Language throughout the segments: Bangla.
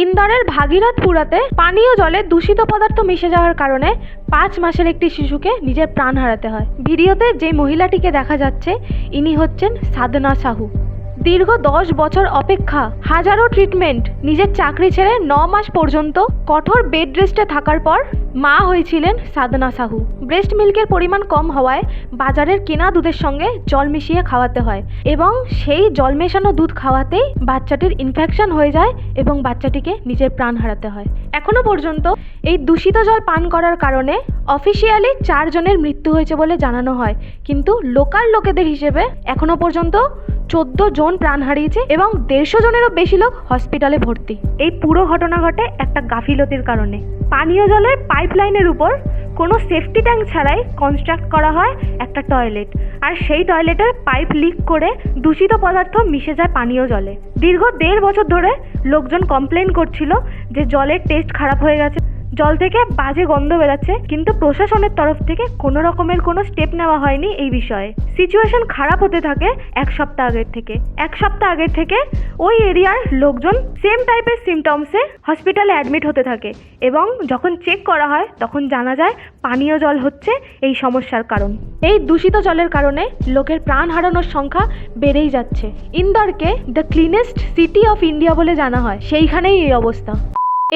ইন্দোরের ভাগীরথপুরাতে পানীয় জলে দূষিত পদার্থ মিশে যাওয়ার কারণে 5 মাসের একটি শিশুকে নিজের প্রাণ হারাতে হয়। ভিডিওতে যে মহিলাটিকে দেখা যাচ্ছে ইনি হচ্ছেন সাধনা সাহু। দীর্ঘ 10 বছর অপেক্ষা, হাজারো ট্রিটমেন্ট, নিজের চাকরি ছেড়ে 9 মাস পর্যন্ত কঠোর বেড রেস্টে থাকার পর মা হয়েছিলেন সাধনা সাহু। ব্রেস্ট মিল্কের পরিমাণ কম হওয়ায় বাজারের কেনা দুধের সঙ্গে জল মিশিয়ে খাওয়াতে হয় এবং সেই জল মেশানো দুধ খাওয়াতেই বাচ্চাটির ইনফেকশন হয়ে যায় এবং বাচ্চাটিকে নিজের প্রাণ হারাতে হয়। এখনো পর্যন্ত এই দূষিত জল পান করার কারণে অফিসিয়ালি 4 জনের মৃত্যু হয়েছে বলে জানানো হয়, কিন্তু লোকাল লোকেদের হিসেবে এখনো পর্যন্ত 14 জন প্রাণ হারিয়েছে এবং 150 জনেরও বেশি লোক হসপিটালে ভর্তি। এই পুরো ঘটনা ঘটে একটা গাফিলতির কারণে। পানীয় জলের পাইপলাইনের উপর কোনো সেফটি ট্যাঙ্ক ছাড়াই কনস্ট্রাক্ট করা হয় একটা টয়লেট, আর সেই টয়লেটের পাইপ লিক করে দূষিত পদার্থ মিশে যায় পানীয় জলে। দীর্ঘ 1.5 বছর ধরে লোকজন কমপ্লেন করছিল যে জলের টেস্ট খারাপ হয়ে গেছে, জল থেকে বাজে গন্ধ বেরাচ্ছে, কিন্তু প্রশাসনের তরফ থেকে কোনো রকমের কোনো স্টেপ নেওয়া হয়নি এই বিষয়ে। সিচুয়েশন খারাপ হতে থাকে এক সপ্তাহ আগের থেকে ওই এরিয়ার লোকজন সেম টাইপের সিমটমসে হসপিটালে অ্যাডমিট হতে থাকে এবং যখন চেক করা হয় তখন জানা যায় পানীয় জল হচ্ছে এই সমস্যার কারণ। এই দূষিত জলের কারণে লোকের প্রাণ হারানোর সংখ্যা বেড়েই যাচ্ছে। ইন্দোরকে the cleanest city of India বলে জানা হয়, সেইখানেই এই অবস্থা।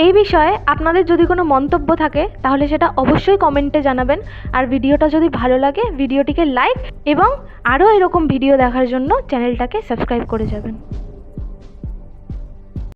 এই বিষয়ে আপনাদের যদি কোনো মন্তব্য থাকে তাহলে সেটা অবশ্যই কমেন্টে জানাবেন, আর ভিডিওটা যদি ভালো লাগে ভিডিওটিকে লাইক এবং আরও এরকম ভিডিও দেখার জন্য চ্যানেলটাকে সাবস্ক্রাইব করে যাবেন।